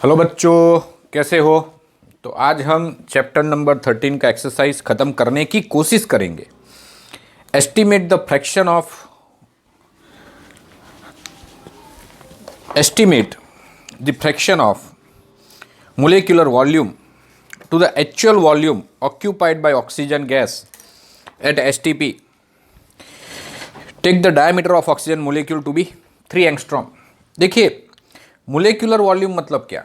Hello बच्चों, कैसे हो। तो आज हम चैप्टर नंबर 13 का एक्सरसाइज ख़त्म करने की कोशिश करेंगे। Estimate the fraction of molecular volume to the actual volume occupied by oxygen gas at STP. Take the diameter of oxygen molecule to be 3 angstrom. देखिए, मोलिकुलर वॉल्यूम मतलब क्या।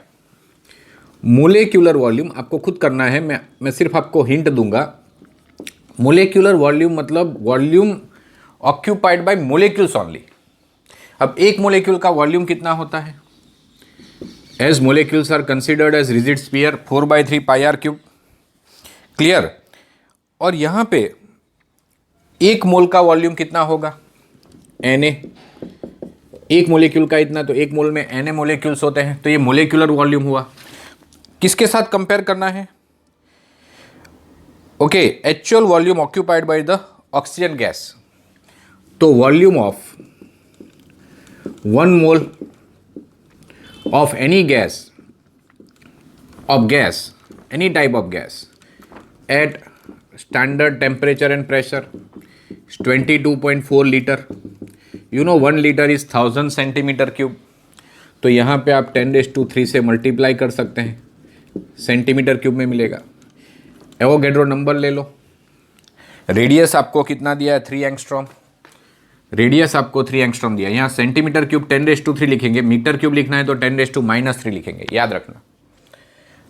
मोलिकुलर वॉल्यूम आपको खुद करना है, मैं सिर्फ आपको हिंट दूंगा। मोलिकुलर वॉल्यूम मतलब volume occupied by molecules only. अब एक मोलिक्यूल का वॉल्यूम कितना होता है? As molecules are considered as rigid sphere 4/3 pi r cube. Clear. और यहां पे एक मोल का वॉल्यूम कितना होगा? Na। एक मोलिक्यूल का इतना, तो एक मोल में Na मोलिक्यूल्स होते हैं, तो ये मोलिकुलर वॉल्यूम हुआ। किसके साथ कंपेयर करना है? Okay, actual volume occupied by the oxygen gas. तो volume of 1 mole of any gas, any type of gas at standard temperature and pressure 22.4 litre. You know 1 litre is 1000 centimetre cube. तो यहाँ पे आप 10⁻³ से multiply कर सकते हैं, centimetre cube में मिलेगा। एवोगैड्रो नंबर ले लो। रेडियस आपको कितना दिया है? 3 एंगस्ट्रॉम। रेडियस आपको 3 एंगस्ट्रॉम दिया है। यहाँ सेंटीमीटर क्यूब 10⁻³ लिखेंगे, मीटर क्यूब लिखना है तो 10⁻³ लिखेंगे, याद रखना।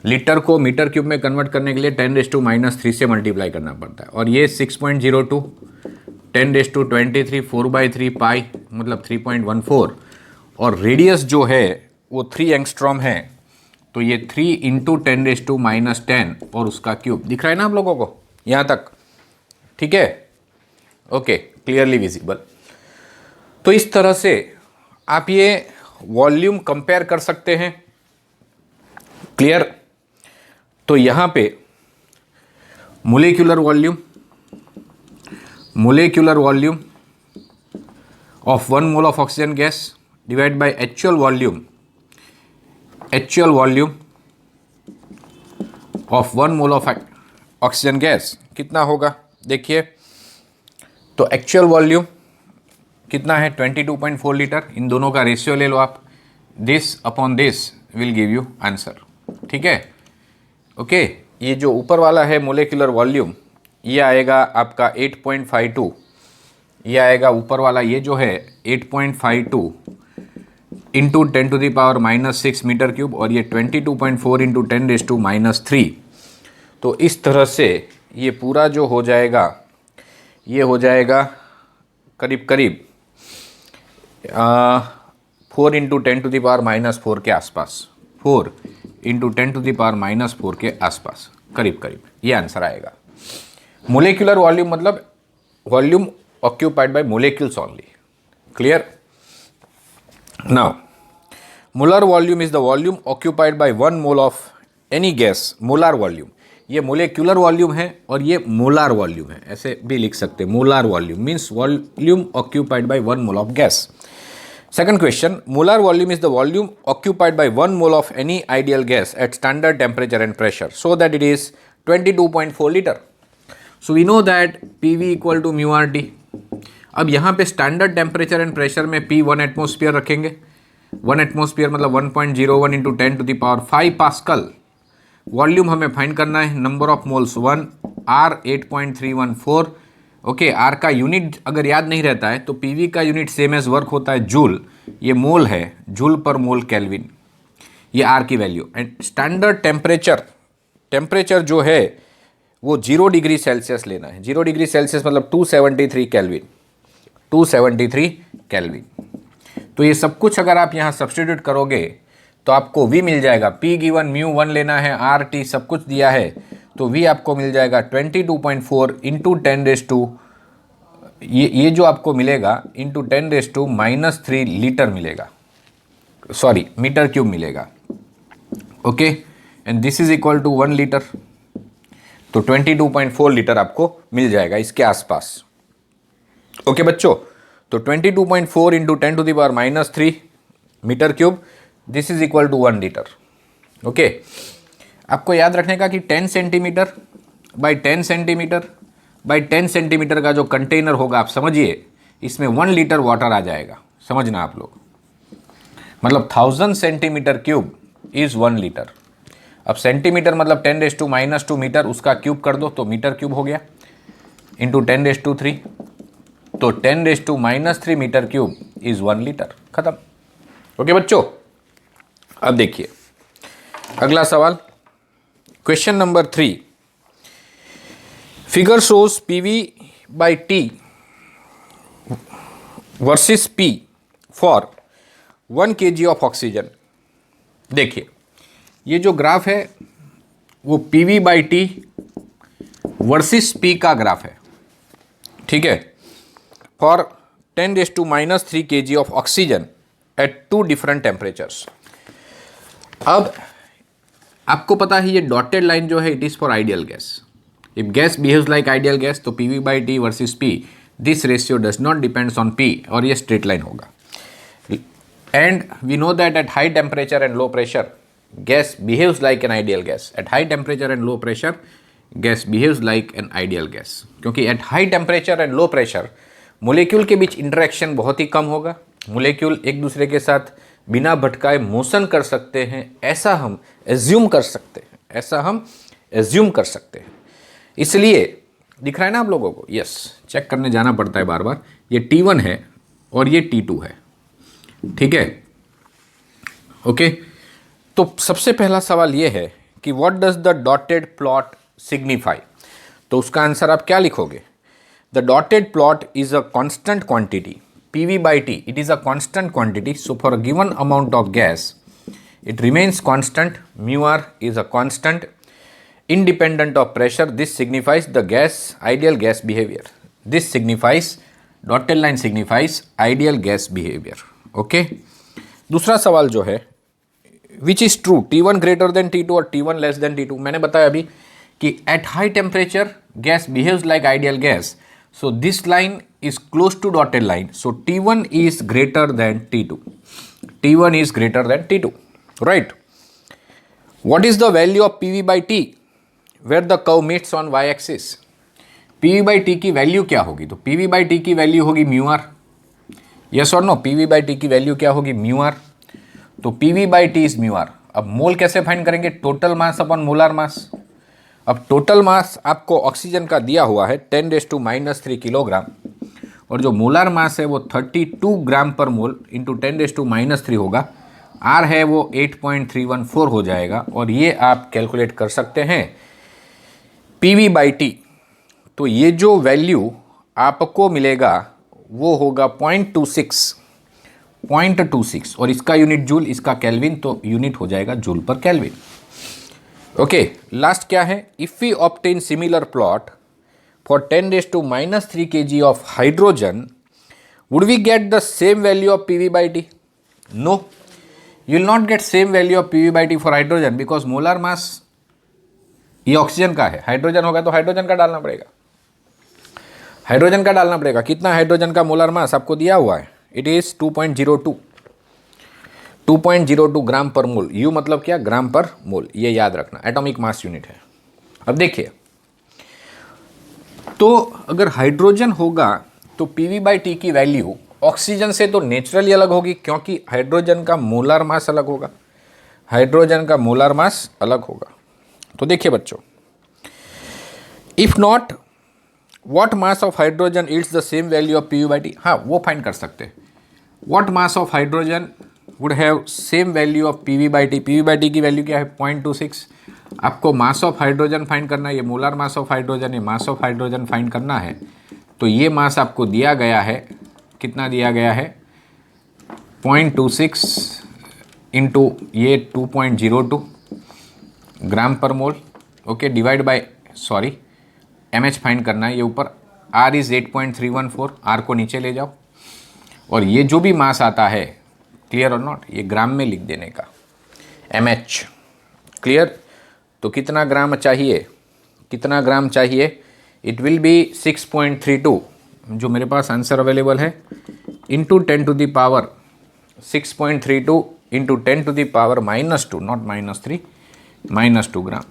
लीटर को मीटर क्यूब में कन्वर्ट करने के लिए 10⁻³ से मल्टीप्लाई करना पड़ता है। और ये 6.02 10⁻23 4/3 पाई मतलब 3.14। और रेडियस जो है वो 3 एंगस्ट्रॉम है, तो ये 3 × 10⁻⁻10 और उसका क्यूब दिख रहा है ना आप लोगों को यहाँ तक? ठीक है, ओके, क्लियरली विजिबल। तो इस तरह से आप ये वॉल्यूम कंपेयर कर सकते हैं। क्लियर। तो यहाँ पे molecular volume of 1 mole of oxygen gas divide by actual volume of 1 mole of oxygen gas कितना होगा? देखिए, तो एक्चुअल वॉल्यूम कितना है? 22.4 लीटर। इन दोनों का रेशियो ले लो आप, this upon this will give you answer. ठीक है, ओके। ये जो ऊपर वाला है मोलिकुलर वॉल्यूम, ये आएगा आपका 8.52। ये आएगा ऊपर वाला, ये जो है 8.52 इंटू 10⁻⁻6 मीटर क्यूब, और ये 22.4 इंटू 10⁻⁻3। तो इस तरह से ये पूरा जो हो जाएगा, ये हो जाएगा करीब 4 इंटू 10⁻⁻4 के आसपास, 4 इंटू 10⁻⁻4 के आसपास करीब ये आंसर आएगा। मोलिकुलर वॉल्यूम मतलब volume occupied by molecules only. Clear. Now molar volume is the volume occupied bye 1 mole of any gas. Molar volume, ये मोलिकुलर वॉल्यूम है और ये मोलार वॉल्यूम है, ऐसे भी लिख सकते हैं। Molar volume means volume occupied bye 1 mole of gas. Second question, molar volume is the volume occupied by 1 mole of any ideal gas at standard temperature and pressure, so that it is 22.4 liter. So we know that PV equal to mu RT. अब यहाँ पे standard temperature and pressure में P 1 atmosphere रखेंगे। 1 atmosphere मतलब 1.01 into 10⁵ pascal. Volume हमें find करना है, number of moles 1, R 8.314। Okay, R का यूनिट अगर याद नहीं रहता है तो पीवी का यूनिट सेम एज वर्क होता है जूल। ये मोल है, जूल पर मोल केल्विन, ये आर की वैल्यू। एंड स्टैंडर्ड टेम्परेचर जो है वो 0 डिग्री सेल्सियस लेना है। 0 डिग्री सेल्सियस मतलब 273 केल्विन, 273 केल्विन। तो ये सब कुछ अगर आप यहाँ सब्स्टिट्यूट करोगे तो आपको वी मिल जाएगा। पी गिवन म्यू 1 लेना है, आर टी सब कुछ दिया है, तो वी आपको मिल जाएगा 22.4 इंटू 10⁻, ये जो आपको मिलेगा इंटू 10⁻³ लीटर मिलेगा, सॉरी मीटर क्यूब मिलेगा। Okay, and this is equal to 1 litre. तो 22.4 लीटर आपको मिल जाएगा इसके आसपास। ओके बच्चों, तो 22.4 into 10⁻³ metre cube, this is equal to 1 litre. Okay, आपको याद रखने का कि 10 centimetre by 10 centimetre by 10 centimetre का जो कंटेनर होगा, आप समझिए इसमें 1 लीटर वाटर आ जाएगा। समझना आप लोग, मतलब 1000 सेंटीमीटर क्यूब इज 1 लीटर। अब सेंटीमीटर मतलब 10⁻⁻² मीटर, उसका क्यूब कर दो तो मीटर क्यूब हो गया, इंटू 10⁻3, तो 10⁻³ मीटर क्यूब इज 1 लीटर। खत्म। ओके बच्चों, अब देखिए अगला सवाल, question number 3। Figure shows PV by T versus P for 1 kg of oxygen. देखिए ये जो ग्राफ है वो PV by T versus P का ग्राफ है, ठीक है, for 10⁻³ kg of oxygen at 2 different temperatures. अब आपको पता है ये डॉटेड लाइन जो है it is for ideal gas. If gas behaves like ideal gas तो PV by T versus P, this ratio does not depends on P, और ये स्ट्रेट लाइन होगा। And we know that at high temperature and low pressure gas behaves like an ideal gas. At high temperature and low pressure gas behaves like an ideal gas, क्योंकि at high temperature and low pressure molecule के बीच interaction बहुत ही कम होगा। Molecule एक दूसरे के साथ बिना भटकाए मोशन कर सकते हैं, ऐसा हम एज्यूम कर सकते हैं, ऐसा हम एज्यूम कर सकते हैं। इसलिए दिख रहा है ना आप लोगों को, यस, चेक करने जाना पड़ता है बार बार। ये T1 है और ये T2 है, ठीक है, ओके। तो सबसे पहला सवाल ये है कि what does the dotted plot signify. तो उसका आंसर आप क्या लिखोगे? The dotted plot is a constant quantity, PV by T, it is a constant quantity. So for a given amount of gas, it remains constant. Mu r is a constant independent of pressure. This signifies the gas ideal gas behavior. This signifies, dotted line signifies ideal gas behavior. Okay. दूसरा सवाल जो है, which is true, T1 greater than T2 और T1 less than T2। मैंने बताया अभी कि at high temperature gas behaves like ideal gas. So this line is close to dotted line. So T1 is greater than T2. T1 is greater than T2, right? What is the value of PV by T where the curve meets on y-axis? PV by T की value क्या होगी? तो PV by T की value होगी mu R. Yes और no? PV by T की value क्या होगी? Mu R. तो PV by T is mu R. अब मोल कैसे फाइंड करेंगे? Total mass upon molar mass. अब टोटल मास आपको ऑक्सीजन का दिया हुआ है 10⁻³ किलोग्राम, और जो मोलर मास है वो 32 ग्राम पर मोल इंटू 10⁻³ होगा। आर है वो 8.314 हो जाएगा, और ये आप कैलकुलेट कर सकते हैं PV बाई टी। तो ये जो वैल्यू आपको मिलेगा वो होगा 0.26, और इसका यूनिट जूल, इसका केल्विन, तो यूनिट हो जाएगा joule per kelvin. Okay, last क्या है? If we obtain similar plot for 10⁻³ kg of hydrogen, would we get the same value of PV by T? No, you will not get same value of PV by T for hydrogen, because molar mass ये oxygen का है, hydrogen होगा तो hydrogen का डालना पड़ेगा, hydrogen का डालना पड़ेगा। कितना हाइड्रोजन का मोलर मास आपको दिया हुआ है? इट इज 2.02 ग्राम पर मोल। यू मतलब क्या? ग्राम पर मोल, ये याद रखना, एटॉमिक मास यूनिट है। अब देखिए, तो अगर हाइड्रोजन होगा तो PV बाई टी की वैल्यू ऑक्सीजन से तो नेचुरली अलग होगी, क्योंकि हाइड्रोजन का मोलर मास अलग होगा, हाइड्रोजन का मोलर मास अलग होगा। तो देखिए बच्चों, if not, what mass of hydrogen it's the same value of PV by T? हाँ, वो फाइंड कर सकते हैं। What mass of hydrogen would have same value of PV by T? PV by T की वैल्यू क्या है? 0.26। आपको mass of hydrogen find करना है, ये मोलर मास ऑफ हाइड्रोजन, ये मास ऑफ हाइड्रोजन फाइंड करना है। तो ये मास आपको दिया गया है, कितना दिया गया है? 0.26 इंटू ये 2.02 ग्राम पर mole, okay, divide by, sorry, mH find करना है। ये ऊपर R इज 8.314, R को नीचे ले जाओ, और ये जो भी मास आता है, क्लियर और नॉट, ये ग्राम में लिख देने का, mH, क्लियर। तो कितना ग्राम चाहिए? कितना ग्राम चाहिए? इट विल बी 6.32, जो मेरे पास आंसर अवेलेबल है, into 10⁻⁶ 6.32 into 10 to the power minus 2, not minus 3, minus 2 gram.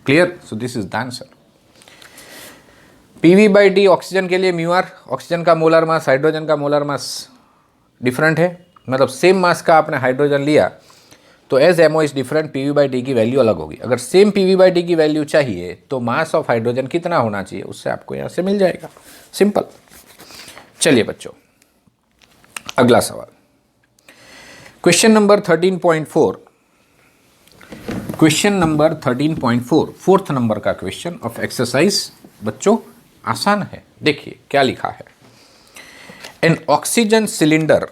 Clear? So this is the answer. PV by D oxygen के लिए म्यू आर, ऑक्सीजन का मोलर मास हाइड्रोजन का molar mass different है, मतलब same mass का आपने hydrogen लिया तो as M O is different, PV by D की वैल्यू अलग होगी। अगर सेम पीवी बाई डी की वैल्यू चाहिए तो मास ऑफ हाइड्रोजन कितना होना चाहिए, उससे आपको यहाँ से मिल जाएगा, सिंपल। चलिए बच्चों, अगला सवाल, question number 13.4, question number 13.4, fourth number का क्वेश्चन ऑफ एक्सरसाइज। बच्चों आसान है, देखिए क्या लिखा है। N oxygen cylinder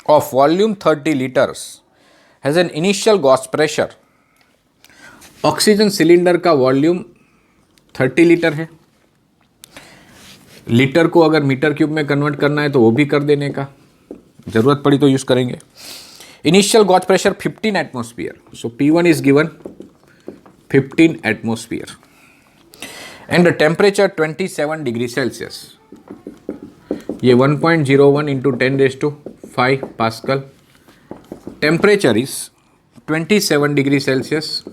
of volume 30 litres has an initial Gauss pressure. Oxygen cylinder का वॉल्यूम 30 लीटर है। लीटर को अगर मीटर क्यूब में कन्वर्ट करना है तो वो भी कर देने का, जरूरत पड़ी तो यूज करेंगे। Initial Gauss pressure 15 atmosphere, so P1 is given 15 atmosphere and the temperature 27 degree Celsius. ये 1.01 into 10⁵ pascal. Temperature is 27 degree Celsius,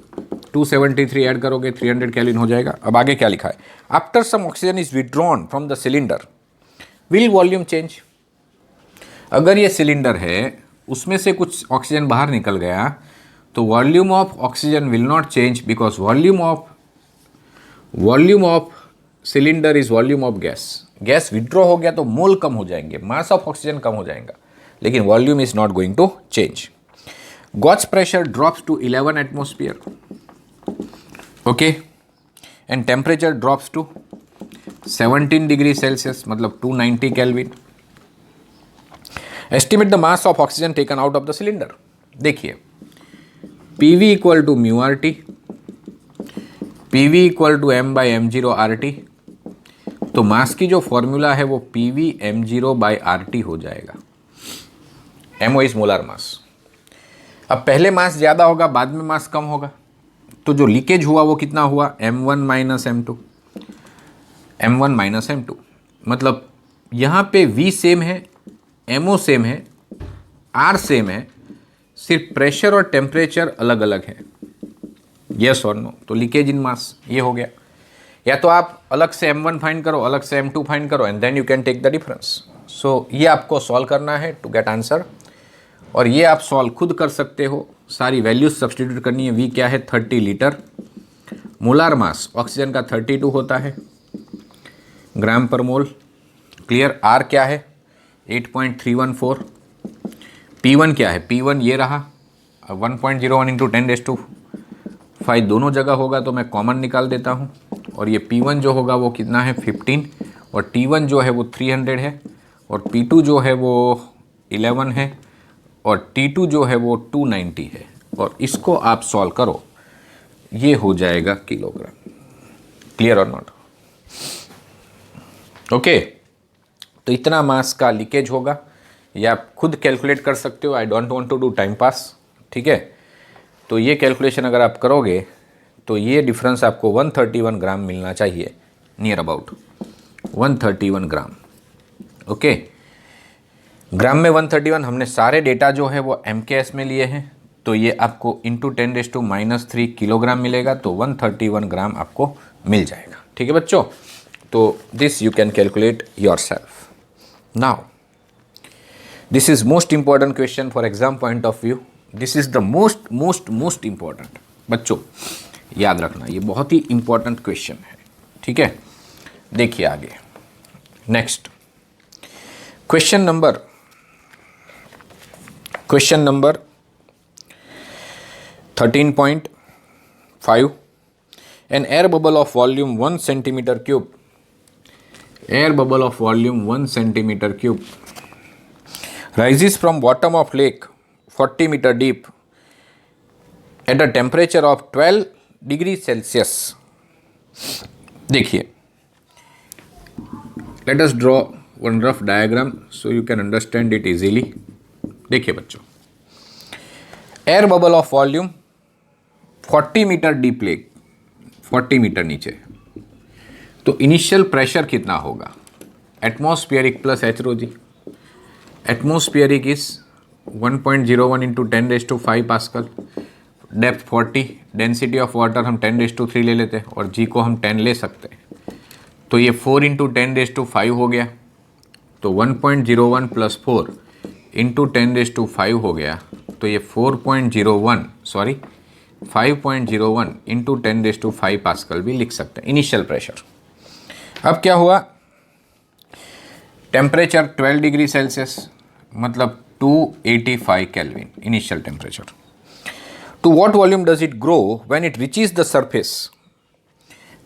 273 add करोगे 300 केल्विन हो जाएगा। अब आगे क्या लिखा है, after some oxygen is withdrawn from the cylinder will volume change. अगर ये सिलेंडर है उसमें से कुछ ऑक्सीजन बाहर निकल गया तो volume of oxygen will not change, because volume of cylinder is volume of gas. Gas withdraw हो गया तो मोल कम हो जाएंगे, मास ऑफ ऑक्सीजन कम हो जाएगा, लेकिन volume is not going to change. Gas pressure drops to 11 atmosphere, okay, and temperature drops to 17 degree Celsius, मतलब 290 kelvin. Estimate the mass of oxygen taken out of the cylinder. देखिए PV equal to mu R T, PV equal to m by m0 RT। तो मास की जो formula है वो PV m0 by RT हो जाएगा। MO is molar mass. अब पहले मास ज़्यादा होगा, बाद में मास कम होगा, तो जो लीकेज हुआ वो कितना हुआ, m1 minus m2, m1 minus m2। मतलब यहाँ पे V सेम है, MO सेम है, R सेम है, सिर्फ प्रेशर और टेम्परेचर अलग अलग है। यस और नो, तो लीकेज इन मास ये हो गया। या तो आप अलग से m1 फाइंड करो, अलग से m2 फाइंड करो, and then you can take the difference. So ये आपको सॉल्व करना है टू गेट आंसर, और ये आप सॉल्व खुद कर सकते हो। सारी वैल्यूज सब्सटीट्यूट करनी है। V क्या है, 30 लीटर। मोलार मास ऑक्सीजन का 32 होता है ग्राम पर मोल, क्लियर। R क्या है, 8.314। P1 क्या है, P1 ये रहा, 1.01 इंटू 10⁵ दोनों जगह होगा तो मैं कॉमन निकाल देता हूँ, और ये P1 जो होगा वो कितना है, 15, और T1 जो है वो 300 है, और P2 जो है वो 11 है, और T2 जो है वो 290 है, और इसको आप सॉल्व करो, ये हो जाएगा किलोग्राम। क्लियर और नॉट, ओके। तो इतना मास का लीकेज होगा, ये आप खुद कैलकुलेट कर सकते हो। I don't want to do time pass, ठीक है। तो ये कैलकुलेशन अगर आप करोगे तो ये डिफरेंस आपको 131 ग्राम मिलना चाहिए, नियर अबाउट 131 ग्राम, ओके। ग्राम में 131, हमने सारे डेटा जो है वो MKS में लिए हैं, तो ये आपको इंटू 10⁻³ किलोग्राम मिलेगा, तो 131 ग्राम आपको मिल जाएगा, ठीक है बच्चों। तो this you can calculate your self. Now this is most important question for exam point of view. This is the most important. बच्चों याद रखना, ये बहुत ही इंपॉर्टेंट क्वेश्चन है, ठीक है। देखिए आगे, next question number 13.5। An air bubble of volume 1 centimetre cube, air bubble of volume 1 centimetre cube rises from bottom of lake 40 meter deep at a temperature of 12 degree Celsius। देखिए, let us draw one rough diagram so you can understand it easily। देखिए बच्चों, air bubble of volume 40 metre deep lake, 40 metre नीचे, तो initial pressure कितना होगा, atmospheric plus HRO G. Atmospheric is 1.01 into 10⁵ pascal, depth 40, density of water हम 10⁵ ले लेते हैं और जी को हम 10 ले सकते हैं। तो ये 4 इंटू 10⁵ हो गया, तो 1.01 प्लस 4 इंटू 10⁵ हो गया, तो ये 5.01 इंटू 10⁵ पास्कल भी लिख सकते हैं इनिशियल प्रेशर। अब क्या हुआ, टेम्परेचर 12 डिग्री सेल्सियस मतलब 285 kelvin initial temperature. To what volume does it grow when it reaches the surface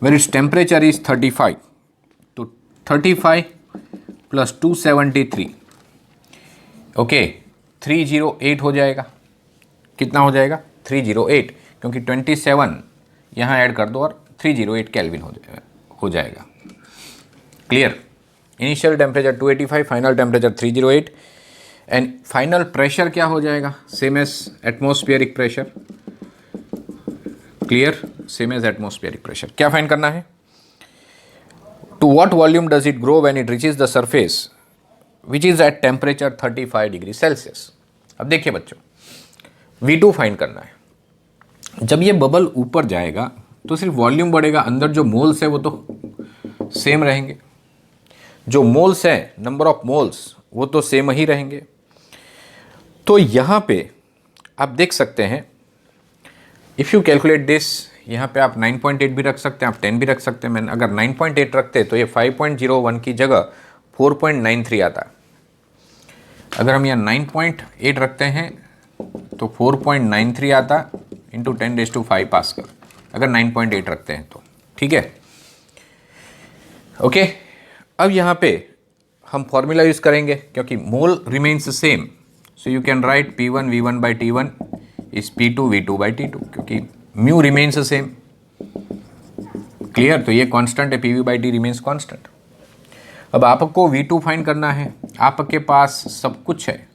where its temperature is 35, तो 35 प्लस 273, ओके 308 हो जाएगा। कितना हो जाएगा? 308, क्योंकि 27 यहाँ ऐड कर दो और 308 केल्विन हो जाएगा। Clear? Initial temperature 285, final temperature 308 and final pressure क्या हो जाएगा? Same as atmospheric pressure. Clear? Same as atmospheric pressure. क्या फाइंड करना है? To what volume does it grow when it reaches the surface which is at temperature 35 degree Celsius. अब देखिए बच्चों, V2 find करना है। जब ये बबल ऊपर जाएगा तो सिर्फ वॉल्यूम बढ़ेगा, अंदर जो मोल्स है वो तो सेम रहेंगे। जो मोल्स है, नंबर ऑफ मोल्स, वो तो सेम ही रहेंगे। तो यहाँ पे आप देख सकते हैं, इफ़ यू कैलकुलेट दिस, यहाँ पे आप 9.8 भी रख सकते हैं, आप 10 भी रख सकते हैं। मैंने अगर 9.8 रखते तो ये 5.01 की जगह 4.93 आता। अगर हम यहाँ 9.8 रखते हैं तो 4.93 आता इंटू 10⁵ पास्कल, अगर 9.8 रखते हैं तो। ठीक है, ओके। अब यहाँ पे हम फॉर्मूला यूज़ करेंगे क्योंकि mole remains same, so you can write P1 V1 by T1 is P2 V2 by T2, क्योंकि म्यू रिमेन्स सेम। क्लियर? तो ये कांस्टेंट है, PV by T remains constant. अब आपको V2 फाइंड करना है। आपके पास सब कुछ है,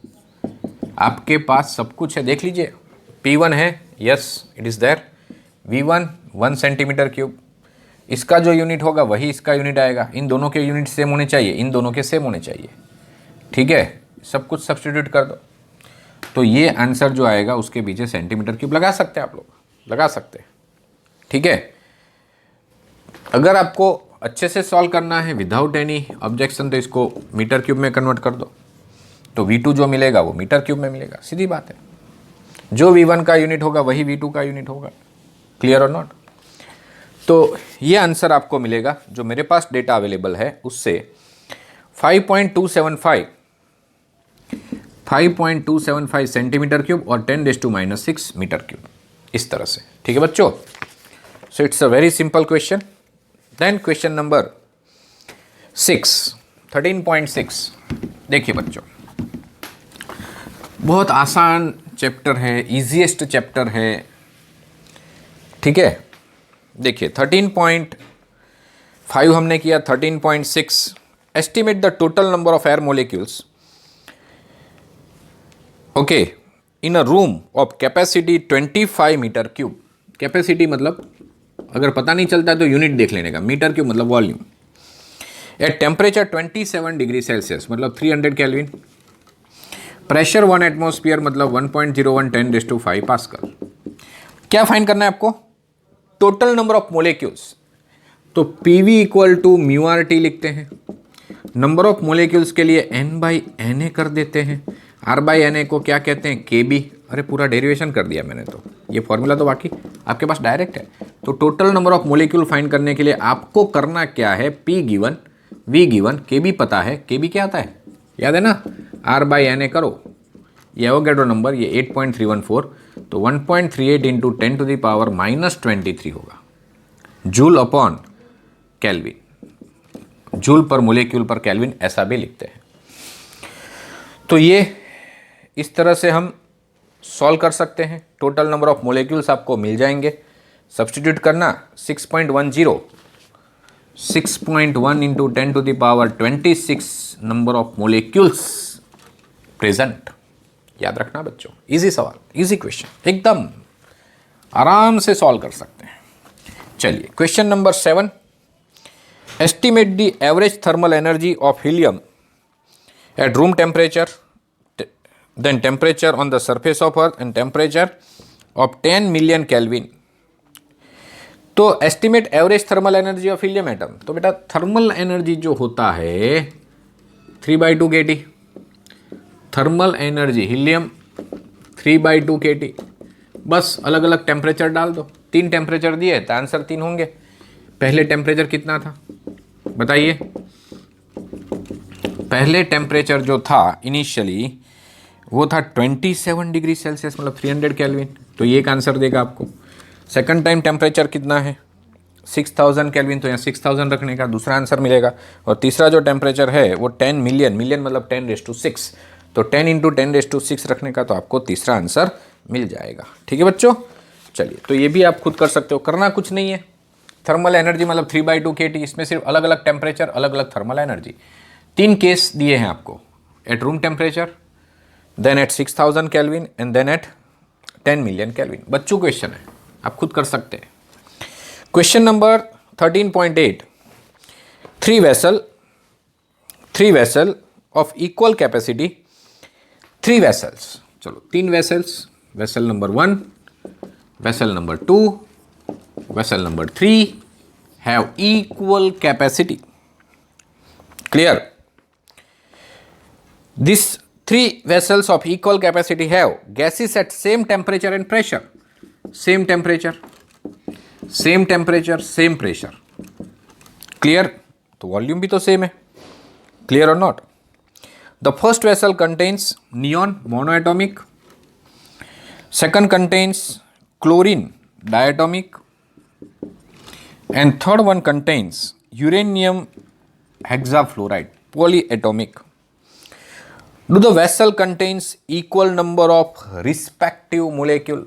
आपके पास सब कुछ है, देख लीजिए। P1 है, yes it is there. V1 1 centimetre cube, इसका जो यूनिट होगा वही इसका यूनिट आएगा। इन दोनों के यूनिट सेम होने चाहिए, इन दोनों के सेम होने चाहिए। ठीक है, सब कुछ सब्स्टिट्यूट कर दो, तो ये आंसर जो आएगा उसके पीछे सेंटीमीटर क्यूब लगा सकते हैं, आप लोग लगा सकते हैं। ठीक है, अगर आपको अच्छे से सॉल्व करना है विदाउट एनी ऑब्जेक्शन तो इसको मीटर क्यूब में कन्वर्ट कर दो, तो V2 जो मिलेगा वो मीटर क्यूब में मिलेगा। सीधी बात है, जो V1 का यूनिट होगा वही V2 का यूनिट होगा। क्लियर और नॉट? तो ये आंसर आपको मिलेगा, जो मेरे पास डेटा अवेलेबल है उससे 5.275 सेंटीमीटर क्यूब और 10⁻⁻⁶ मीटर क्यूब, इस तरह से। ठीक है बच्चों, so it's a very simple question. Then question number 6, 13.6। देखिए बच्चों, बहुत आसान चैप्टर है, इजीएस्ट चैप्टर है। ठीक है, देखिए 13.5 हमने किया, 13.6 estimate the total number of air molecules okay in a room of capacity 25 metre cube. Capacity मतलब अगर पता नहीं चलता है तो यूनिट देख लेने का, मीटर क्यूब मतलब volume. At temperature 27 degree Celsius मतलब 300 केल्विन। प्रेशर 1 एटमॉस्फेयर मतलब 1.01 10⁵ पास्कल। क्या फाइंड करना है आपको? Total number of molecules. तो PV इक्वल टू μRT लिखते हैं। नंबर ऑफ मोलिक्यूल्स के लिए N/Na कर देते हैं। R/Na को क्या कहते हैं? KB। अरे पूरा डेरिवेशन कर दिया मैंने, तो ये फॉर्मूला तो बाकी आपके पास डायरेक्ट है। तो total number of molecule find करने के लिए आपको करना क्या है? P given, V given, KB पता है। KB क्या आता है? याद है ना? R/Na करो, ये एवोगैड्रो नंबर, ये 8.314, तो 1.38 इंटू 10⁻⁻23 होगा जूल अपॉन केल्विन। जूल पर मोलिक्यूल पर केल्विन ऐसा भी लिखते हैं। तो ये इस तरह से हम सॉल्व कर सकते हैं। टोटल नंबर ऑफ मोलिक्यूल्स आपको मिल जाएंगे। सब्स्टिट्यूट करना 6.1 into 10⁻26 number of molecules present. याद रखना बच्चों, इजी सवाल, इजी क्वेश्चन, एकदम आराम से सॉल्व कर सकते हैं। चलिए question number 7, estimate the average thermal energy of helium eight room temperature then temperature on the surface of earth and temperature of 10 million Kelvin. तो estimate average thermal energy of helium atom, तो बेटा thermal energy जो होता है 3/2 kT, thermal energy helium 3/2 kT, बस अलग अलग temperature डाल दो, 3 टेम्परेचर दिए तो आंसर 3 होंगे। पहले टेम्परेचर कितना था बताइए, पहले टेम्परेचर जो था इनिशियली वो था 27 डिग्री सेल्सियस, मतलब 300 केल्विन, तो ये एक आंसर देगा आपको। सेकंड टाइम टेम्परेचर कितना है 6000 केल्विन, तो यहाँ 6000 रखने का दूसरा आंसर मिलेगा। और तीसरा जो टेम्परेचर है वो 10 मिलियन, मिलियन मतलब 10⁶, तो 10 × 10⁶ रखने का, तो आपको तीसरा आंसर मिल जाएगा। ठीक है बच्चों, चलिए तो ये भी आप खुद कर सकते हो, करना कुछ नहीं है। थर्मल एनर्जी मतलब 3/2 kT, इसमें सिर्फ अलग अलग टेम्परेचर, अलग अलग थर्मल एनर्जी। 3 केस दिए हैं आपको, at room temperature, then at 6000 kelvin and then at 10 million kelvin. बच्चों क्वेश्चन है, आप खुद कर सकते हैं। Question number 13.8, three vessel of equal capacity, 3 vessels, चलो 3 vessels, vessel number 1, vessel number 2, vessel number 3 have equal capacity. Clear? These 3 vessels of equal capacity have gases at same temperature and pressure. Same temperature, same temperature, same pressure. Clear? तो volume भी तो same है। Clear or not? The first vessel contains neon monoatomic. Second contains chlorine diatomic. And third one contains uranium hexafluoride polyatomic. Do the vessel contains equal number of respective molecule?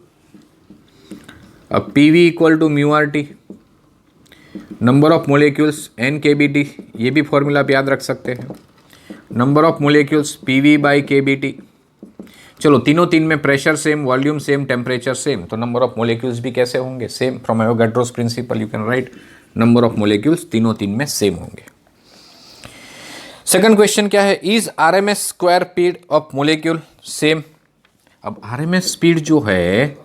अब PV equal to mu RT, number of molecules NKBT, ये भी formula आप याद रख सकते हैं। Number of molecules PV/kBT। चलो तीनों तीन में pressure same, volume same, temperature same, तो नंबर ऑफ मोलिक्यूल्स भी कैसे होंगे? Same. From Avogadro's principle you can write number of molecules तीनों तीन में सेम होंगे। सेकंड क्वेश्चन क्या है? Is RMS square speed of molecule same? अब RMS स्पीड जो है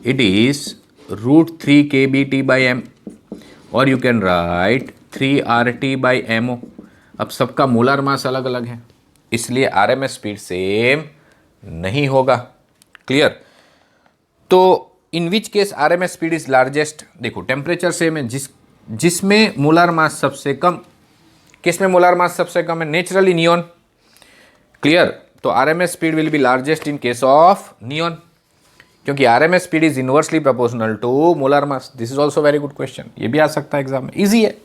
इट इज √3 kBT/m और यू कैन राइट 3 RT/MO। अब सबका मोलर मास अलग अलग है, इसलिए RMS स्पीड सेम नहीं होगा। क्लियर? तो in which case RMS speed is largest? देखो टेम्परेचर सेम है, जिसमें मोलर मास सबसे कम, किसमें मोलर मास सबसे कम है? Naturally neon. क्लियर? तो RMS speed will be largest in case of neon, क्योंकि RMS speed is inversely proportional to molar mass. This is also very good question, ये भी आ सकता है एग्जाम में, इजी है।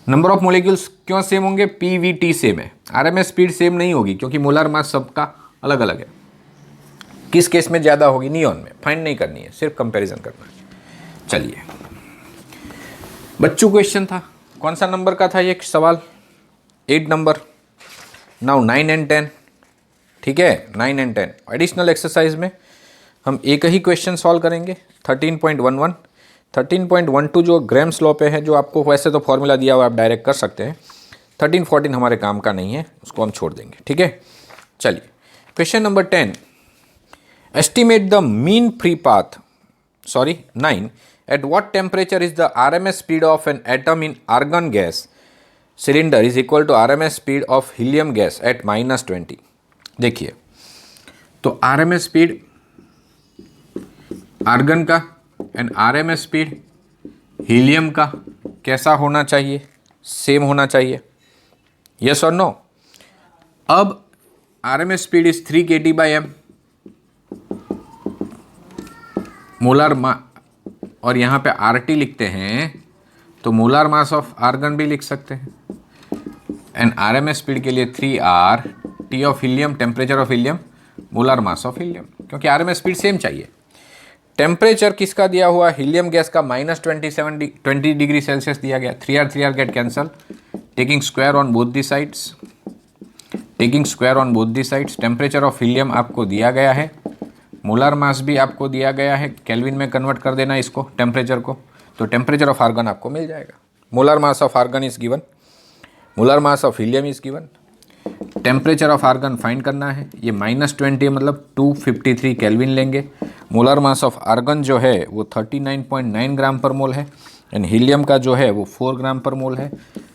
नंबर ऑफ मोलिक्यूल्स क्यों सेम होंगे? PVT सेम है, RMS स्पीड सेम नहीं होगी क्योंकि मोलर मास सबका अलग अलग है। किस केस में ज़्यादा होगी? नियॉन में। फाइंड नहीं करनी है, सिर्फ कंपैरिजन करना है। चलिए बच्चों क्वेश्चन था, कौन सा नंबर का था ये सवाल? 8 नंबर। नाउ 9 and 10, ठीक है, 9 and 10 एडिशनल एक्सरसाइज में हम एक ही क्वेश्चन सॉल्व करेंगे। 13.11, 13.12 जो ग्राम्स लॉ पे है, जो आपको वैसे तो फॉर्मूला दिया हुआ आप डायरेक्ट कर सकते हैं। 13, 14 हमारे काम का नहीं है, उसको हम छोड़ देंगे। ठीक है, चलिए question number 10, estimate the mean free path, 9, at what temperature is the RMS speed of an atom in argon gas cylinder is equal to RMS speed of helium gas at -20? देखिए तो RMS स्पीड आर्गन का and RMS speed helium का कैसा होना चाहिए? Same होना चाहिए। Yes और नो? अब RMS speed is 3 kT/m, molar और यहाँ पे RT लिखते हैं तो मोलर मास ऑफ आर्गन भी लिख सकते हैं। एंड RMS स्पीड के लिए 3R, T of helium, temperature of helium, molar mass of helium, क्योंकि RMS स्पीड सेम चाहिए। टेम्परेचर किसका दिया हुआ? हीलियम गैस का -20 डिग्री सेल्सियस दिया गया। 3R get cancel, taking square on both the sides, taking square on both the sides. Temperature of helium आपको दिया गया है, मोलर मास भी आपको दिया गया है, केल्विन में कन्वर्ट कर देना इसको टेम्परेचर को, तो टेम्परेचर ऑफ आर्गन आपको मिल जाएगा। Molar mass of argon is given, molar mass of helium is given, temperature of argon find करना है, ये -20 है मतलब 253 केल्विन लेंगे। मोलर मास ऑफ आर्गन जो है वो 39.9 ग्राम पर मोल है एंड हीलियम का जो है वो 4 ग्राम पर मोल है।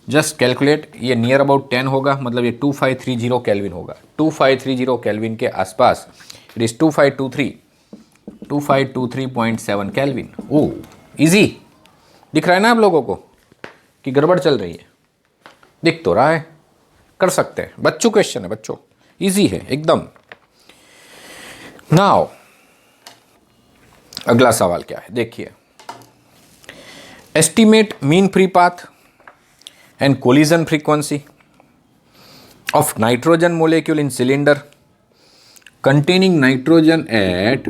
जस्ट कैलकुलेट, ये नियर अबाउट 10 होगा मतलब ये 2530 केल्विन होगा, 2530 केल्विन के आसपास। It is 2523.7 kelvin. Oh easy दिख रहा है ना आप लोगों को कि गड़बड़ चल रही है? दिख तो रहा है, कर सकते हैं। बच्चों क्वेश्चन है बच्चों, इजी है एकदम। नाउ अगला सवाल क्या है देखिए, estimate mean free path and collision frequency of nitrogen molecule in cylinder containing nitrogen at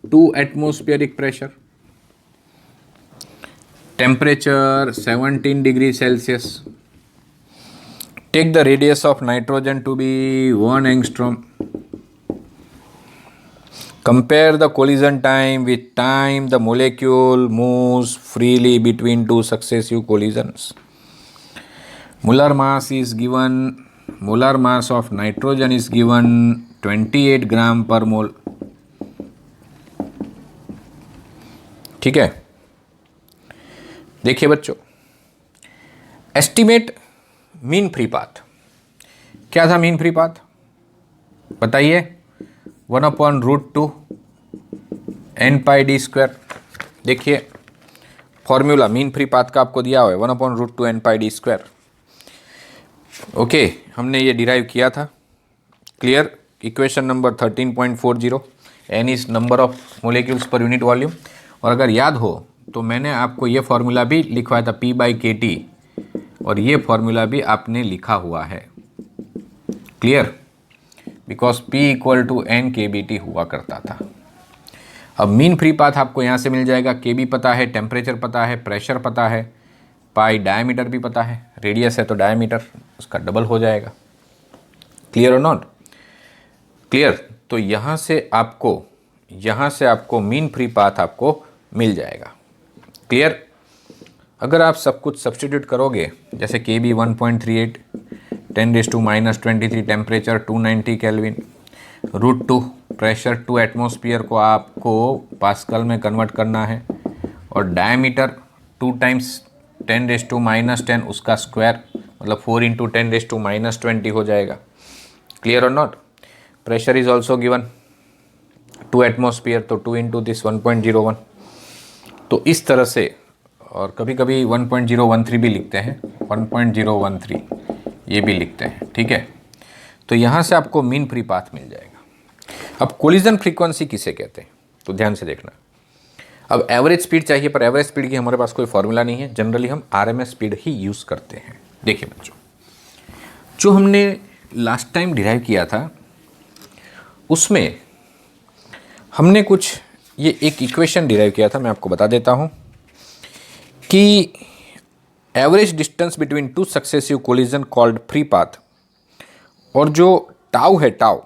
2 atmospheric pressure, temperature 17 degrees Celsius. Take the radius of nitrogen to be 1 angstrom. Compare the collision time with time the molecule moves freely between two successive collisions. Molar mass is given, molar mass of nitrogen is given 28 ग्राम पर मोल। ठीक है, देखिए बच्चों, estimate mean free path. क्या था mean free path बताइए? 1/√2 n πd²। देखिए formula mean free path का आपको दिया हुआ है 1/√2 n πd²। ओके, हमने ये डिराइव किया था। Clear? Equation number 13.40, N is number of molecules per unit volume. और अगर याद हो तो मैंने आपको ये फॉर्मूला भी लिखवाया था P/kT, और ये फॉर्मूला भी आपने लिखा हुआ है। क्लियर? बिकॉज P = n/kBt हुआ करता था। अब मीन फ्री पाथ आपको यहाँ से मिल जाएगा। kB पता है, टेम्परेचर पता है, प्रेशर पता है, पाई डायमीटर भी पता है, रेडियस है तो डायमीटर उसका डबल हो जाएगा। क्लियर और नॉट क्लियर? तो यहाँ से आपको मीन फ्री पाथ आपको मिल जाएगा। क्लियर? अगर आप सब कुछ सब्स्टिट्यूट करोगे, जैसे kB 1.38, 10⁻⁻23, temperature 290 kelvin, √2 pressure 2 atmosphere को आपको पास्कल में कन्वर्ट करना है, और डायमीटर 2 × 10⁻10 उसका स्क्वायर मतलब 4 × 10⁻20 हो जाएगा। क्लियर और not? Pressure is also given 2 atmosphere, तो 2 × दिस 1.01। तो इस तरह से, और कभी कभी 1.013 भी लिखते हैं, 1.013 ये भी लिखते हैं। ठीक है, तो यहाँ से आपको मीन फ्री पाथ मिल जाएगा। अब कोलिजन फ्रीक्वेंसी किसे कहते हैं तो ध्यान से देखना। अब एवरेज स्पीड चाहिए, पर एवरेज स्पीड की हमारे पास कोई फॉर्मूला नहीं है, जनरली हम RMS स्पीड ही यूज़ करते हैं। देखिए बच्चों, जो हमने लास्ट टाइम डिराइव किया था उसमें हमने कुछ ये एक इक्वेशन डिराइव किया था, मैं आपको बता देता हूँ कि average distance between two successive collision called free path, और जो टाउ है टाउ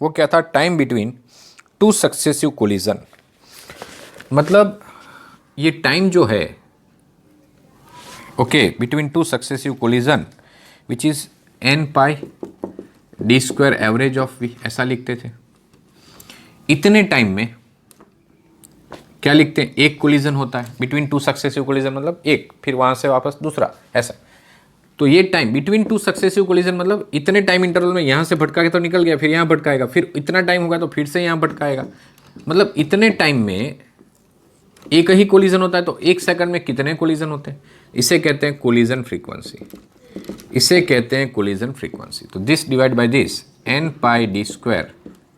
वो क्या था? Time between two successive collision. मतलब ये टाइम जो है okay between two successive collision which is n/d² average of v, ऐसा लिखते थे। इतने टाइम में क्या लिखते हैं? एक कोलिजन होता है बिटवीन टू सक्सेसिव कोलिजन, मतलब एक, फिर वहाँ से वापस दूसरा, ऐसा। तो ये time between two successive collision मतलब इतने टाइम इंटरवल में यहाँ से भटका के तो निकल गया, फिर यहाँ भटकाएगा, फिर इतना टाइम होगा तो फिर से यहाँ भटकाएगा। मतलब इतने टाइम में एक ही कोलिजन होता है, तो 1 सेकंड में कितने कोलिजन होते हैं? इसे कहते हैं कोलिजन फ्रीक्वेंसी। इसे कहते हैं कोलिजन फ्रीक्वेंसी। तो this divide by this n/d²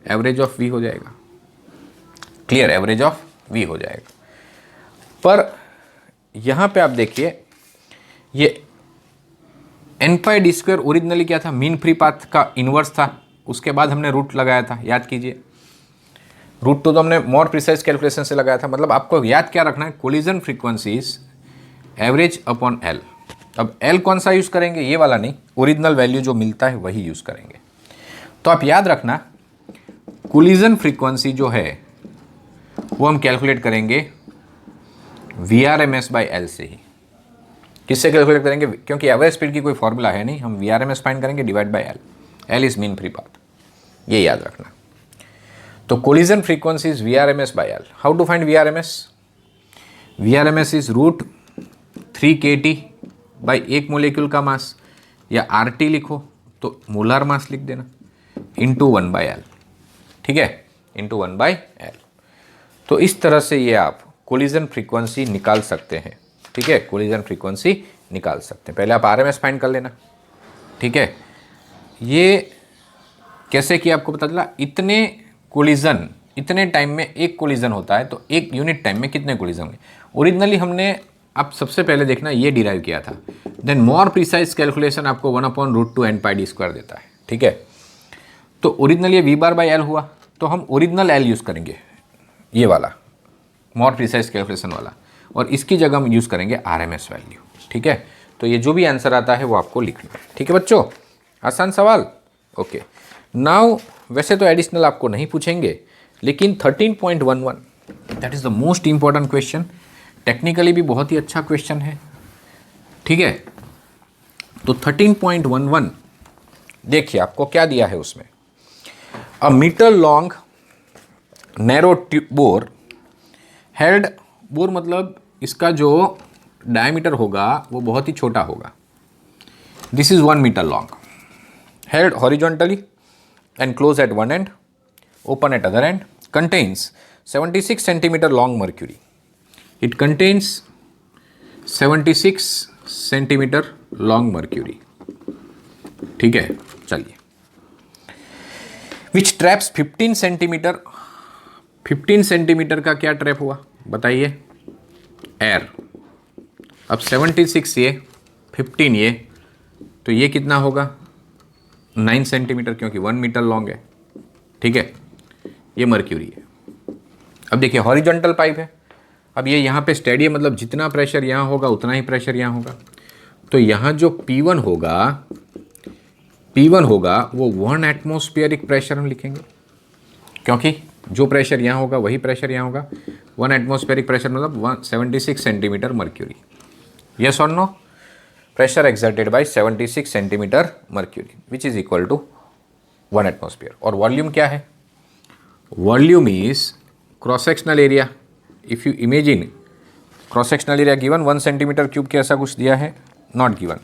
average of v हो जाएगा। क्लियर? एवरेज ऑफ v हो जाएगा। पर यहाँ पे आप देखिए, ये n/d² ओरिजिनली क्या था? मीन फ्री पाथ का इनवर्स था। उसके बाद हमने रूट लगाया था, याद कीजिए। रूट तो हमने मोर प्रिसाइज कैलकुलेशन से लगाया था। मतलब आपको याद क्या रखना है? Collision frequencies average upon L। अब L कौन सा यूज़ करेंगे? ये वाला नहीं, ओरिजिनल वैल्यू जो मिलता है वही यूज़ करेंगे। तो आप याद रखना, कोलिजन फ्रीक्वेंसी जो है वो हम कैलकुलेट करेंगे Vrms/L से ही। किससे कैलकुलेट करेंगे? क्योंकि एवरेज स्पीड की कोई फॉर्मूला है नहीं, हम Vrms फाइंड करेंगे divide by L। L is mean free path, ये याद रखना। तो collision frequency is VRMS by L। How to find VRMS? VRMS is √3kT by एक मोलिक्यूल का मास, या RT लिखो तो मोलार मास लिख देना, इंटू 1/L, ठीक है, इंटू 1/L। तो इस तरह से ये आप कोलिजन फ्रीक्वेंसी निकाल सकते हैं, ठीक है, कोलिजन फ्रीक्वेंसी निकाल सकते हैं। पहले आप RMS फाइंड कर लेना, ठीक है। ये कैसे किया आपको पता चला? इतने कोलिजन, इतने टाइम में एक कोलिजन होता है, तो एक यूनिट टाइम में कितने कोलिजन होंगे। ओरिजिनली हमने अब सबसे पहले देखना ये डिराइव किया था, देन मोर प्रिसाइज कैलकुलेशन आपको 1/√2 n πd² देता है, ठीक है। तो ओरिजिनल ये V⁻/L हुआ, तो हम ओरिजिनल L यूज़ करेंगे, ये वाला मोर प्रिसाइज कैलकुलेशन वाला, और इसकी जगह हम यूज़ करेंगे RMS वैल्यू, ठीक है। तो ये जो भी आंसर आता है वो आपको लिखना है, ठीक है बच्चों। आसान सवाल, ओके। नाउ वैसे तो एडिशनल आपको नहीं पूछेंगे, लेकिन 13.11 that is the most important question, technically भी बहुत ही अच्छा क्वेश्चन है, ठीक है। तो 13.11 देखिए आपको क्या दिया है उसमें, a metre long narrow bore held, bore मतलब इसका जो डायमीटर होगा वो बहुत ही छोटा होगा, this is 1 metre long, held horizontally and close at one end, open at other end, contains 76 centimeter long mercury. It contains 76 centimeter long mercury, ठीक है। चलिए, which traps 15 centimeter, 15 सेंटीमीटर का क्या ट्रैप हुआ बताइए, एयर। अब 76 ये, 15 ये, तो ये कितना होगा 9 सेंटीमीटर, क्योंकि 1 मीटर लॉन्ग है, ठीक है। ये मर्क्यूरी है। अब देखिए हॉरिजॉन्टल पाइप है, अब ये यहाँ पे स्टेडी है, मतलब जितना प्रेशर यहाँ होगा उतना ही प्रेशर यहाँ होगा। तो यहाँ जो P1 होगा वो 1 एटमॉस्फेरिक प्रेशर हम लिखेंगे, क्योंकि जो प्रेशर यहाँ होगा वही प्रेशर यहाँ होगा। 1 एटमॉस्फेरिक प्रेशर मतलब 76 सेंटीमीटर मर्क्यूरी, यस और no. Pressure exerted by 76 centimetre mercury which is equal to 1 atmosphere. और वॉल्यूम क्या है? Volume is cross sectional area. If you imagine cross sectional area given 1 centimetre cube के, ऐसा कुछ दिया है, नॉट गिवन,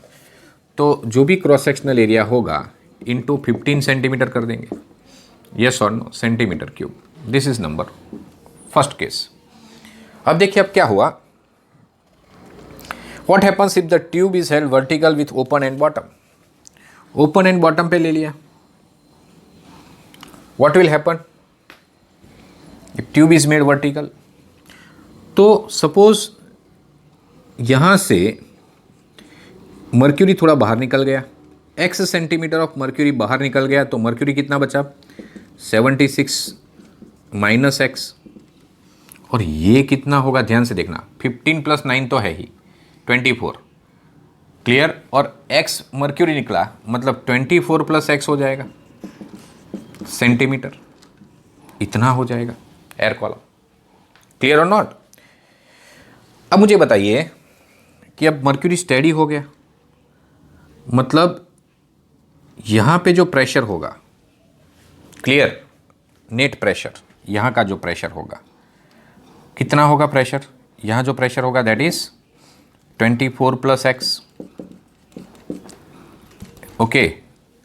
तो जो भी क्रॉस सेक्शनल एरिया होगा इंटू 15 सेंटीमीटर कर देंगे, यस और no, centimetre cube. This is number first case. अब देखिए अब क्या हुआ, What happens if the tube is held vertical with open end bottom? Open end bottom पे ले लिया, what will happen if tube is made vertical? तो suppose यहाँ से मर्क्यूरी थोड़ा बाहर निकल गया, x सेंटीमीटर ऑफ मर्क्यूरी बाहर निकल गया, तो मर्क्यूरी कितना बचा 76 माइनस x, और ये कितना होगा ध्यान से देखना, 15 + 9 तो है ही 24, क्लियर। और x मर्क्यूरी निकला मतलब 24 + x हो जाएगा सेंटीमीटर, इतना हो जाएगा एयर कॉलम, क्लियर और नॉट। अब मुझे बताइए कि अब मर्क्यूरी स्टेडी हो गया, मतलब यहाँ पे जो प्रेशर होगा, क्लियर, नेट प्रेशर, यहाँ का जो प्रेशर होगा कितना होगा प्रेशर, यहाँ जो प्रेशर होगा that is 24 + x, okay,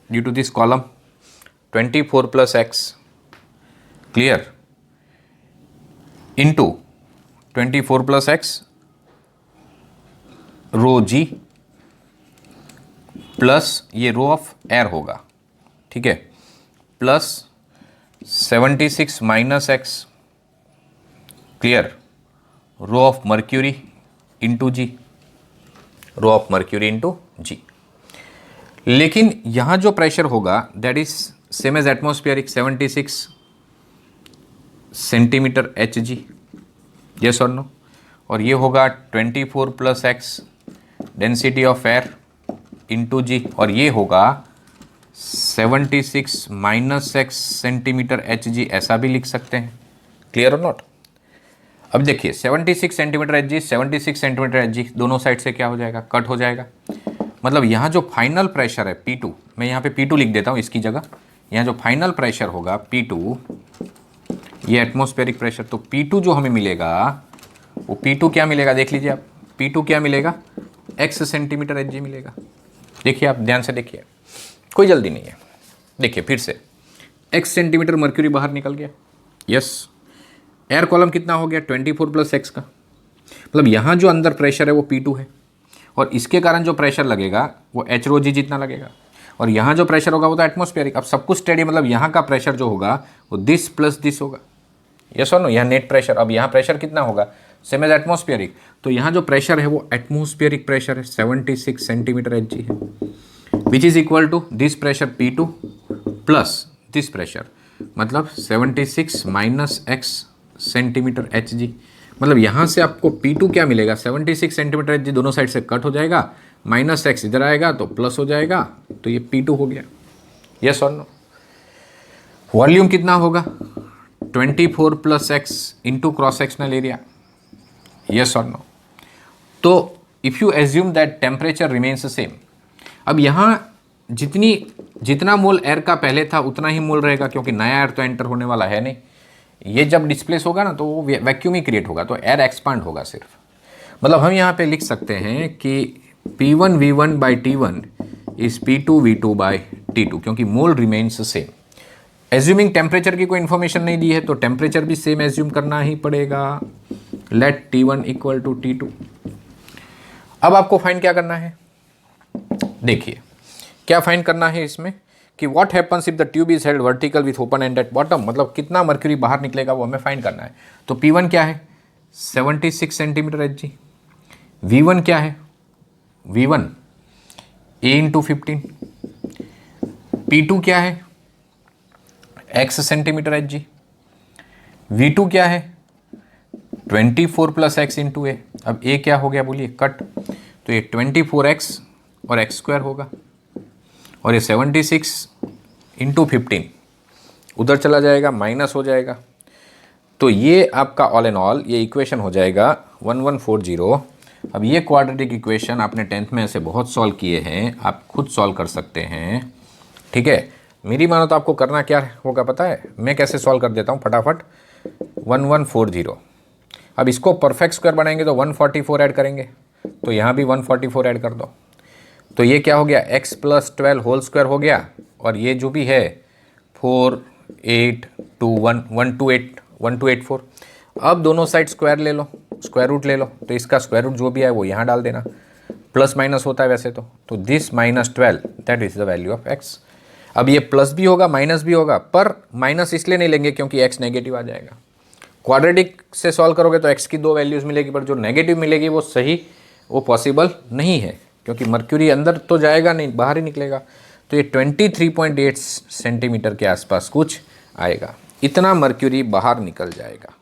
due to this column 24 + x, clear, into 24 + x ρg plus ये रो ऑफ एयर होगा, ठीक है, plus 76 minus x, clear, rho of mercury into g, rho of mercury into g. लेकिन यहाँ जो pressure होगा that is same as atmospheric 76 centimetre Hg, yes और no. और ये होगा 24 + x density of air into g, और ये होगा 76 माइनस x सेंटीमीटर Hg, ऐसा भी लिख सकते हैं, क्लियर और नॉट। अब देखिए 76 सेंटीमीटर Hg, 76 सेंटीमीटर Hg दोनों साइड से क्या हो जाएगा, कट हो जाएगा, मतलब यहाँ जो फाइनल प्रेशर है P2, मैं यहाँ पे P2 लिख देता हूँ इसकी जगह। यहाँ जो फाइनल प्रेशर होगा P2, ये एटमॉस्फेरिक प्रेशर, तो P2 जो हमें मिलेगा वो P2 क्या मिलेगा देख लीजिए आप, P2 क्या मिलेगा, x सेंटीमीटर एच जी मिलेगा। देखिए आप ध्यान से देखिए, कोई जल्दी नहीं है। देखिए फिर से x सेंटीमीटर मर्क्यूरी बाहर निकल गया, यस। एयर कॉलम कितना हो गया 24 + x का, मतलब यहाँ जो अंदर प्रेशर है वो P2 है और इसके कारण जो प्रेशर लगेगा वो h rho g जितना लगेगा और यहाँ जो प्रेशर होगा वो तो एटमॉस्फेरिक। अब सब कुछ स्टेडी, मतलब यहाँ का प्रेशर जो होगा वो दिस प्लस दिस होगा, यस और नो। यहाँ नेट प्रेशर, अब यहाँ प्रेशर कितना होगा, सेम एज एटमॉस्फेरिक, तो यहाँ जो प्रेशर है वो एटमॉस्फेरिक प्रेशर है 76 सेंटीमीटर एच जी है, which is equal to this pressure P2 plus this pressure, मतलब 76 minus x centimetre H G. मतलब यहाँ से आपको P2 क्या मिलेगा, 76 सेंटीमीटर एच जी दोनों साइड से कट हो जाएगा, माइनस x इधर आएगा तो प्लस हो जाएगा, तो ये P2 हो गया, यस और नो। वॉल्यूम कितना होगा 24 + x into cross sectional area, yes और नो। तो if you assume that temperature remains same, अब यहाँ जितना मोल एयर का पहले था उतना ही मोल रहेगा, क्योंकि नया एयर तो एंटर होने वाला है नहीं। ये जब डिस्प्लेस होगा ना तो वो वैक्यूम ही क्रिएट होगा, तो एयर एक्सपांड होगा सिर्फ। मतलब हम यहाँ पे लिख सकते हैं कि P1 V1 by T1 is P2 V2 by T2, क्योंकि mole remains same. Assuming temperature की कोई इन्फॉर्मेशन नहीं दी है तो टेम्परेचर भी सेम एज्यूम करना ही पड़ेगा। Late T1 = T2। अब आपको फाइंड क्या करना है, देखिए क्या फाइंड करना है इसमें कि what happens if the tube is held vertical with open and at bottom, मतलब कितना मर्क्यूरी बाहर निकलेगा वो हमें फाइंड करना है। तो P1 क्या है 76 सेंटीमीटर एच जी, V1 क्या है V1 A × 15, P2 क्या है x सेंटीमीटर एच जी, V2 क्या है 24 + x × A। अब A क्या हो गया बोलिए कट, तो ये 24x और x² होगा और ये 76 × 15 उधर चला जाएगा, माइनस हो जाएगा। तो ये आपका ऑल एंड ऑल ये इक्वेशन हो जाएगा 1140। अब ये क्वाड्रेटिक इक्वेशन आपने 10th में ऐसे बहुत सॉल्व किए हैं, आप खुद सॉल्व कर सकते हैं, ठीक है। मेरी मानो तो आपको करना क्या होगा पता है, मैं कैसे सॉल्व कर देता हूँ फटाफट। 1140, अब इसको परफेक्ट स्क्वायर बनाएंगे तो 144 ऐड करेंगे, तो यहाँ भी 144 ऐड कर दो, तो ये क्या हो गया x + 12 होल स्क्वायर हो गया, और ये जो भी है 4 8 2 1 1284। अब दोनों साइड स्क्वायर ले लो, स्क्वायर रूट ले लो, तो इसका स्क्वायर रूट जो भी है वो यहाँ डाल देना, प्लस माइनस होता है वैसे तो this -12 that is the value of x। अब ये प्लस भी होगा माइनस भी होगा, पर माइनस इसलिए नहीं लेंगे क्योंकि x नेगेटिव आ जाएगा। क्वाड्रेटिक से सॉल्व करोगे तो x की 2 वैल्यूज़ मिलेगी, पर जो नेगेटिव मिलेगी वो सही, वो पॉसिबल नहीं है, क्योंकि मर्क्यूरी अंदर तो जाएगा नहीं, बाहर ही निकलेगा। तो ये 23.8 सेंटीमीटर के आसपास कुछ आएगा, इतना मर्क्यूरी बाहर निकल जाएगा।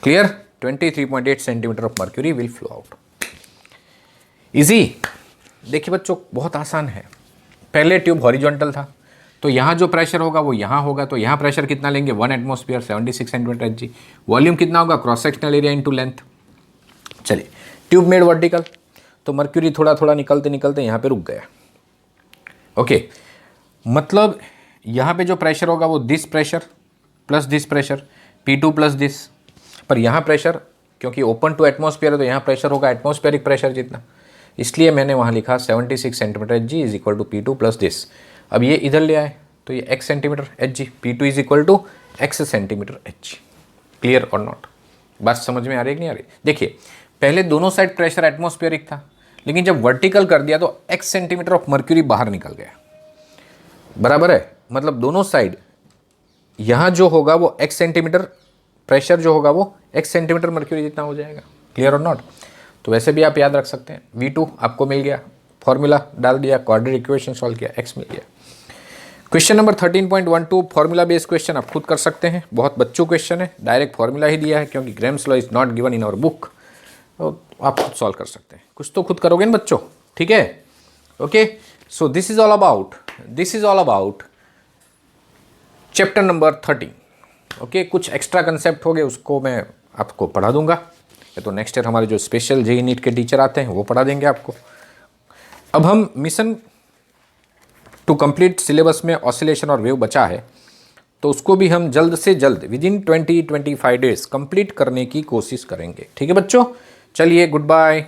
Clear, 23.8 centimetre of mercury will flow out. Easy, देखिए बच्चों बहुत आसान है। पहले ट्यूब हॉरिजॉन्टल था, तो यहाँ जो प्रेशर होगा वो यहाँ होगा, तो यहाँ प्रेशर कितना लेंगे 1 एटमॉस्फेयर 76 सेंटीमीटर एच जी। वॉल्यूम कितना होगा cross sectional area into length. चलिए ट्यूब मेड वर्टिकल, तो मर्क्यूरी थोड़ा थोड़ा निकलते निकलते यहाँ पे रुक गया, ओके। मतलब यहाँ पे जो प्रेशर होगा वो this pressure plus this pressure P2 plus this, पर यहाँ प्रेशर क्योंकि ओपन टू एटमॉस्फेयर है तो यहाँ प्रेशर होगा एटमॉस्फेरिक प्रेशर जितना, इसलिए मैंने वहाँ लिखा 76 centimetre H G is equal to P2 plus this. अब ये इधर ले आए तो ये x centimetre H G, P2 is equal to x centimetre H G. Clear और नॉट, बात समझ में आ रही है कि नहीं आ रही। देखिए पहले दोनों साइड प्रेशर एटमॉस्फेरिक था, लेकिन जब वर्टिकल कर दिया तो x सेंटीमीटर ऑफ मर्क्यूरी बाहर निकल गया, बराबर है। मतलब दोनों साइड यहाँ जो होगा वो x सेंटीमीटर, प्रेशर जो होगा वो x सेंटीमीटर मर्क्यूरी जितना हो जाएगा। क्लियर और नॉट, तो वैसे भी आप याद रख सकते हैं। V2 आपको मिल गया, फॉर्मूला डाल दिया, क्वाड्रेटिक इक्वेशन सॉल्व किया, x मिल गया। Question number 13.12 formula based question आप खुद कर सकते हैं, बहुत बच्चों क्वेश्चन है, डायरेक्ट फॉर्मूला ही दिया है क्योंकि Graham's law is not given in our book, तो आप खुद सॉल्व कर सकते हैं। कुछ तो खुद करोगे ना बच्चों, ठीक है, okay. So this is all about chapter number 13, okay. कुछ एक्स्ट्रा कंसेप्ट हो गए उसको मैं आपको पढ़ा दूंगा, या तो नेक्स्ट ईयर हमारे जो स्पेशल जेई नीट के टीचर आते हैं वो पढ़ा देंगे आपको। अब हम मिशन टू कंप्लीट सिलेबस में ऑसिलेशन और वेव बचा है, तो उसको भी हम जल्द से जल्द विदिन 20-25 डेज कंप्लीट करने की कोशिश करेंगे। ठीक है बच्चों, चलिए गुड बाय।